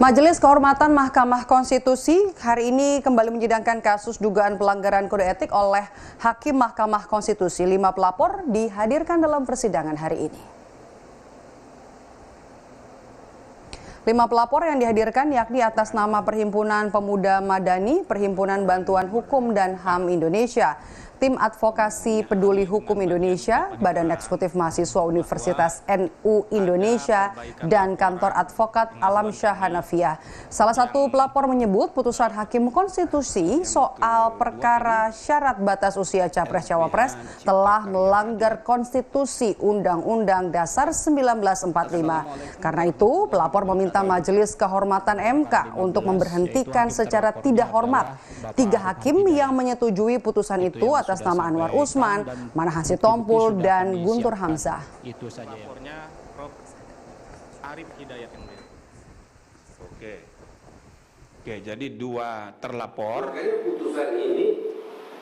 Majelis Kehormatan Mahkamah Konstitusi hari ini kembali menyidangkan kasus dugaan pelanggaran kode etik oleh Hakim Mahkamah Konstitusi. 5 pelapor dihadirkan dalam persidangan hari ini. 5 pelapor yang dihadirkan yakni atas nama Perhimpunan Pemuda Madani, Perhimpunan Bantuan Hukum dan HAM Indonesia, Tim Advokasi Peduli Hukum Indonesia, Badan Eksekutif Mahasiswa Universitas NU Indonesia, dan Kantor Advokat Alam Syah Hanafiah. Salah satu pelapor menyebut putusan Hakim Konstitusi soal perkara syarat batas usia Capres-Cawapres telah melanggar konstitusi Undang-Undang Dasar 1945. Karena itu, pelapor meminta Majelis Kehormatan MK untuk memberhentikan secara tidak hormat 3 hakim yang menyetujui putusan itu atas nama Anwar Usman, Manahan Sitompul, dan Guntur Hamzah. Itu saja ya. Arif Hidayat yang Oke, jadi 2 terlapor. Makanya putusan ini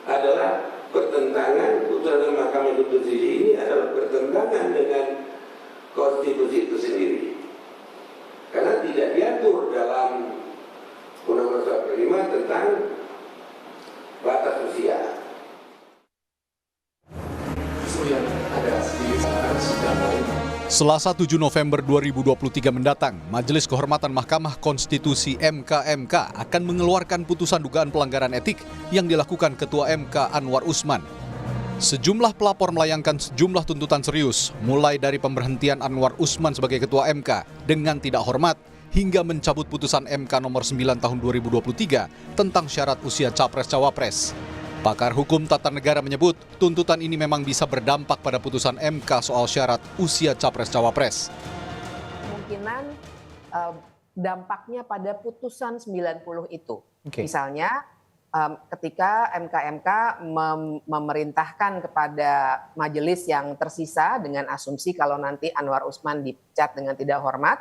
adalah bertentangan, putusan Mahkamah Konstitusi ini adalah bertentangan dengan konstitusi itu sendiri. Karena tidak diatur dalam Undang-Undang 45 tentang batas usia. Selasa 7 November 2023 mendatang, Majelis Kehormatan Mahkamah Konstitusi (MK) akan mengeluarkan putusan dugaan pelanggaran etik yang dilakukan Ketua MK Anwar Usman. Sejumlah pelapor melayangkan sejumlah tuntutan serius, mulai dari pemberhentian Anwar Usman sebagai Ketua MK dengan tidak hormat, hingga mencabut putusan MK nomor 9 tahun 2023 tentang syarat usia Capres-Cawapres. Pakar hukum tata negara menyebut tuntutan ini memang bisa berdampak pada putusan MK soal syarat usia Capres-Cawapres. Kemungkinan dampaknya pada putusan 90 itu. Misalnya ketika MK memerintahkan kepada majelis yang tersisa dengan asumsi kalau nanti Anwar Usman dipecat dengan tidak hormat,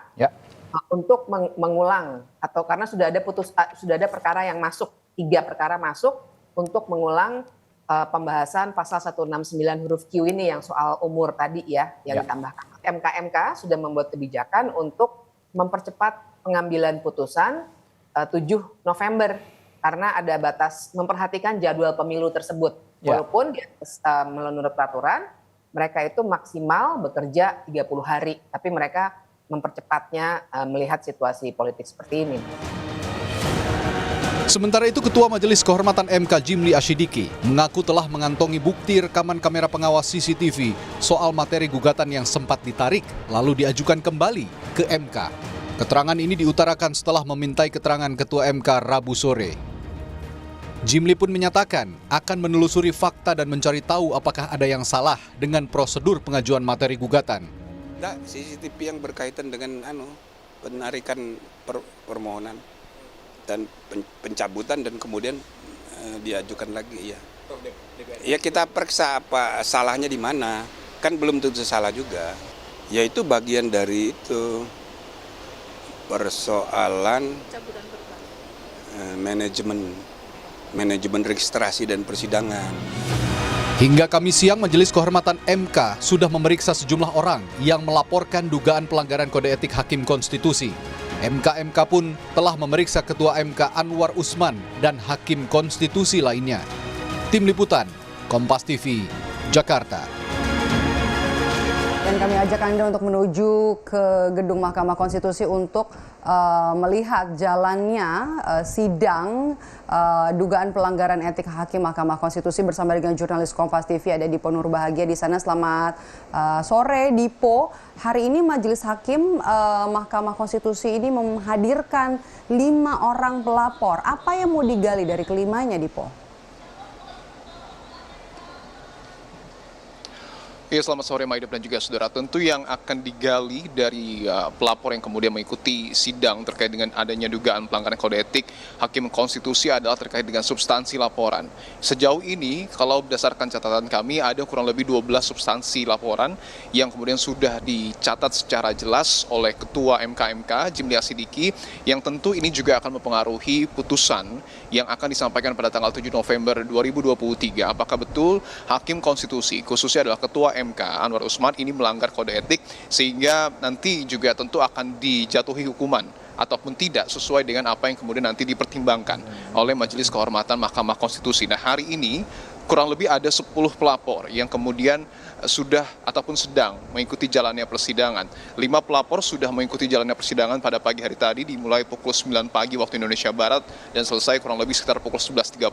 untuk mengulang atau karena sudah ada perkara yang masuk, 3 perkara masuk, untuk mengulang pembahasan pasal 169 huruf Q ini yang soal umur tadi yang ditambahkan. MK sudah membuat kebijakan untuk mempercepat pengambilan putusan 7 November karena ada batas memperhatikan jadwal pemilu tersebut. Walaupun menurut peraturan mereka itu maksimal bekerja 30 hari, tapi mereka mempercepatnya melihat situasi politik seperti ini. Sementara itu, Ketua Majelis Kehormatan MK Jimli Asyidiki mengaku telah mengantongi bukti rekaman kamera pengawas CCTV soal materi gugatan yang sempat ditarik lalu diajukan kembali ke MK. Keterangan ini diutarakan setelah memintai keterangan Ketua MK Rabu sore. Jimli pun menyatakan akan menelusuri fakta dan mencari tahu apakah ada yang salah dengan prosedur pengajuan materi gugatan. CCTV yang berkaitan dengan penarikan permohonan dan pencabutan dan kemudian diajukan lagi ya kita periksa apa salahnya di mana, kan belum tentu salah juga, yaitu bagian dari itu persoalan manajemen registrasi dan persidangan. Hingga Kamis siang, Majelis Kehormatan MK sudah memeriksa sejumlah orang yang melaporkan dugaan pelanggaran kode etik Hakim Konstitusi. MK pun telah memeriksa Ketua MK Anwar Usman dan Hakim Konstitusi lainnya. Tim Liputan, Kompas TV, Jakarta. Dan kami ajak Anda untuk menuju ke gedung Mahkamah Konstitusi untuk melihat jalannya sidang dugaan pelanggaran etik Hakim Mahkamah Konstitusi bersama dengan jurnalis Kompas TV ada Dipo Nurbahagia di sana. Selamat sore Dipo. Hari ini Majelis Hakim Mahkamah Konstitusi ini menghadirkan 5 orang pelapor. Apa yang mau digali dari kelimanya, Dipo? Ya, selamat sore Maidop dan juga saudara. Tentu yang akan digali dari pelapor yang kemudian mengikuti sidang terkait dengan adanya dugaan pelanggaran kode etik Hakim Konstitusi adalah terkait dengan substansi laporan. Sejauh ini, kalau berdasarkan catatan kami, ada kurang lebih 12 substansi laporan yang kemudian sudah dicatat secara jelas oleh Ketua MK Jimli Asyidiki, yang tentu ini juga akan mempengaruhi putusan yang akan disampaikan pada tanggal 7 November 2023. Apakah betul Hakim Konstitusi, khususnya adalah Ketua MK Anwar Usman, ini melanggar kode etik sehingga nanti juga tentu akan dijatuhi hukuman ataupun tidak sesuai dengan apa yang kemudian nanti dipertimbangkan oleh Majelis Kehormatan Mahkamah Konstitusi. Nah, hari ini kurang lebih ada 10 pelapor yang kemudian sudah ataupun sedang mengikuti jalannya persidangan. 5 pelapor sudah mengikuti jalannya persidangan pada pagi hari tadi, dimulai pukul 9 pagi waktu Indonesia Barat dan selesai kurang lebih sekitar pukul 11.30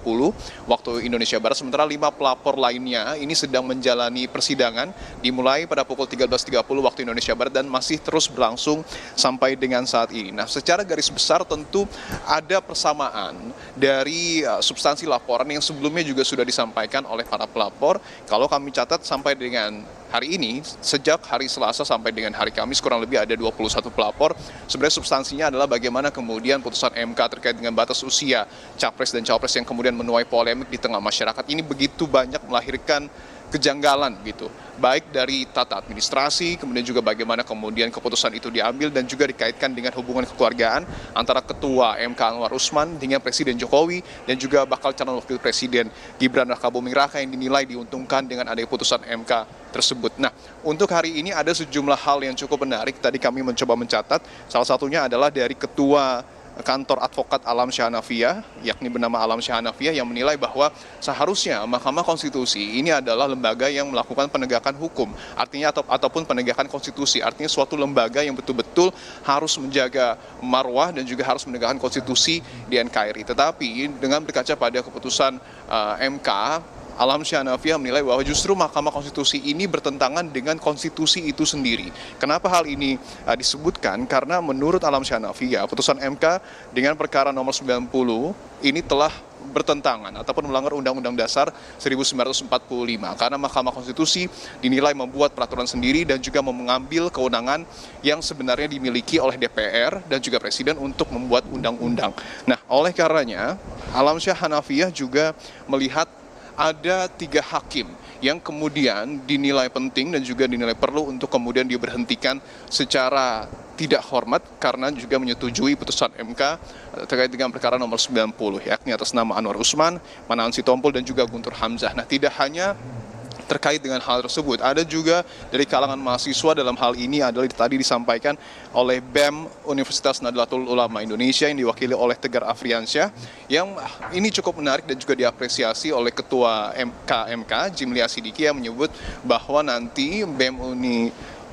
waktu Indonesia Barat. Sementara 5 pelapor lainnya ini sedang menjalani persidangan, dimulai pada pukul 13.30 waktu Indonesia Barat dan masih terus berlangsung sampai dengan saat ini. Nah, secara garis besar tentu ada persamaan dari substansi laporan yang sebelumnya juga sudah disampaikan oleh para pelapor. Kalau kami catat sampai dengan hari ini, sejak hari Selasa sampai dengan hari Kamis kurang lebih ada 21 pelapor. Sebenarnya substansinya adalah bagaimana kemudian putusan MK terkait dengan batas usia capres dan cawapres yang kemudian menuai polemik di tengah masyarakat ini begitu banyak melahirkan kejanggalan gitu, baik dari tata administrasi, kemudian juga bagaimana kemudian keputusan itu diambil dan juga dikaitkan dengan hubungan kekeluargaan antara Ketua MK Anwar Usman dengan Presiden Jokowi dan juga bakal calon wakil Presiden Gibran Rakabuming Raka yang dinilai diuntungkan dengan adanya putusan MK tersebut. Nah, untuk hari ini ada sejumlah hal yang cukup menarik. Tadi kami mencoba mencatat, salah satunya adalah dari Ketua Kantor Advokat Alam Syah Hanafiyah, yakni bernama Alam Syah Hanafiyah, yang menilai bahwa seharusnya Mahkamah Konstitusi ini adalah lembaga yang melakukan penegakan hukum, artinya ataupun penegakan konstitusi, artinya suatu lembaga yang betul-betul harus menjaga marwah dan juga harus menegakkan konstitusi di NKRI. Tetapi dengan berkaca pada keputusan MK, Alam Syah Hanafiyah menilai bahwa justru Mahkamah Konstitusi ini bertentangan dengan konstitusi itu sendiri. Kenapa hal ini disebutkan? Karena menurut Alam Syah Hanafiyah, putusan MK dengan perkara nomor 90 ini telah bertentangan ataupun melanggar Undang-Undang Dasar 1945 karena Mahkamah Konstitusi dinilai membuat peraturan sendiri dan juga mengambil kewenangan yang sebenarnya dimiliki oleh DPR dan juga Presiden untuk membuat undang-undang. Nah, oleh karenanya Alam Syah Hanafiyah juga melihat ada 3 hakim yang kemudian dinilai penting dan juga dinilai perlu untuk kemudian diberhentikan secara tidak hormat karena juga menyetujui putusan MK terkait dengan perkara nomor 90, yakni atas nama Anwar Usman, Manahan Sitompul dan juga Guntur Hamzah. Nah, tidak hanya terkait dengan hal tersebut, ada juga dari kalangan mahasiswa. Dalam hal ini adalah tadi disampaikan oleh BEM Universitas Nahdlatul Ulama Indonesia yang diwakili oleh Tegar Afriansyah, yang ini cukup menarik dan juga diapresiasi oleh Ketua MK Jimli Asidiki yang menyebut bahwa nanti BEM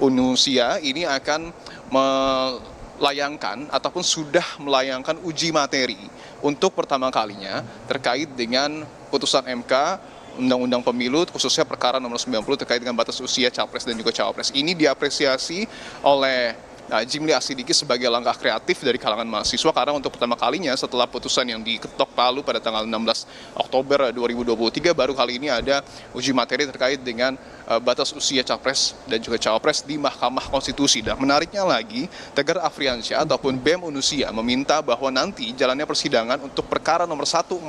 Unusia ini akan melayangkan ataupun sudah melayangkan uji materi untuk pertama kalinya terkait dengan putusan MK Undang-Undang Pemilu, khususnya perkara nomor 90 terkait dengan batas usia capres dan juga cawapres. Ini diapresiasi oleh Jimli Asidiki sebagai langkah kreatif dari kalangan mahasiswa karena untuk pertama kalinya setelah putusan yang diketok palu pada tanggal 16 Oktober 2023 baru kali ini ada uji materi terkait dengan batas usia capres dan juga cawapres di Mahkamah Konstitusi. Dan menariknya lagi, Tegar Afriansyah ataupun BEM Unusia meminta bahwa nanti jalannya persidangan untuk perkara nomor 141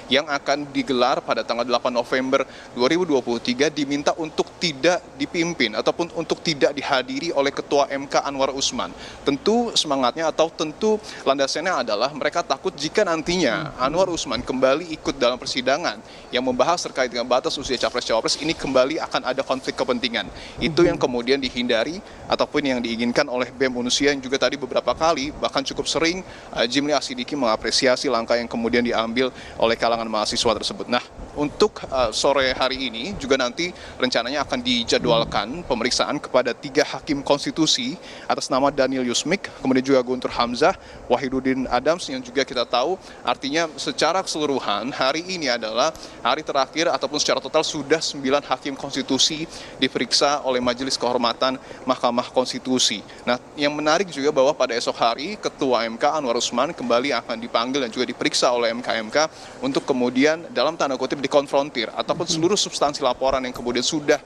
yang akan digelar pada tanggal 8 November 2023 diminta untuk tidak dipimpin ataupun untuk tidak dihadiri oleh Ketua MK Anwar Usman. Tentu semangatnya atau tentu landasannya adalah mereka takut jika nantinya Anwar Usman kembali ikut dalam persidangan yang membahas terkait dengan batas usia capres-cawapres ini kembali akan ada konflik kepentingan. Itu yang kemudian dihindari ataupun yang diinginkan oleh BEM Unusia yang juga tadi beberapa kali bahkan cukup sering Jimli Asidiki mengapresiasi langkah yang kemudian diambil oleh kalangan mahasiswa tersebut. Nah, untuk sore hari ini juga nanti rencananya akan dijadwalkan pemeriksaan kepada 3 hakim konstitusi atas nama Daniel Yusmik, kemudian juga Guntur Hamzah, Wahidudin Adams yang juga kita tahu artinya secara keseluruhan hari ini adalah hari terakhir ataupun secara total sudah 9 hakim konstitusi diperiksa oleh Majelis Kehormatan Mahkamah Konstitusi. Nah, yang menarik juga bahwa pada esok hari Ketua MK Anwar Usman kembali akan dipanggil dan juga diperiksa oleh MK untuk kemudian dalam tanda kutip dikonfrontir ataupun seluruh substansi laporan yang kemudian sudah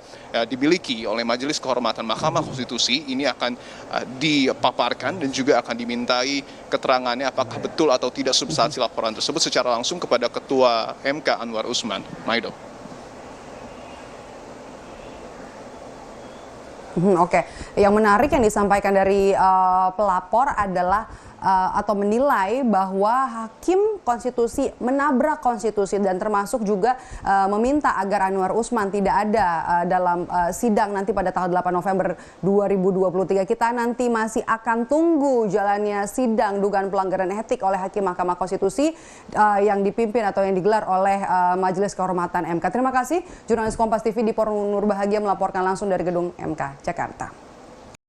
dimiliki oleh Majelis Kehormatan Mahkamah Konstitusi ini akan dipaparkan dan juga akan dimintai keterangannya apakah betul atau tidak substansi laporan tersebut secara langsung kepada Ketua MK Anwar Usman. Maido. Oke, yang menarik yang disampaikan dari pelapor adalah atau menilai bahwa hakim konstitusi menabrak konstitusi dan termasuk juga meminta agar Anwar Usman tidak ada dalam sidang nanti pada tanggal 8 November 2023. Kita nanti masih akan tunggu jalannya sidang dugaan pelanggaran etik oleh Hakim Mahkamah Konstitusi yang dipimpin atau yang digelar oleh Majelis Kehormatan MK. Terima kasih jurnalis Kompas TV Dipo Nurbahagia melaporkan langsung dari gedung MK Jakarta.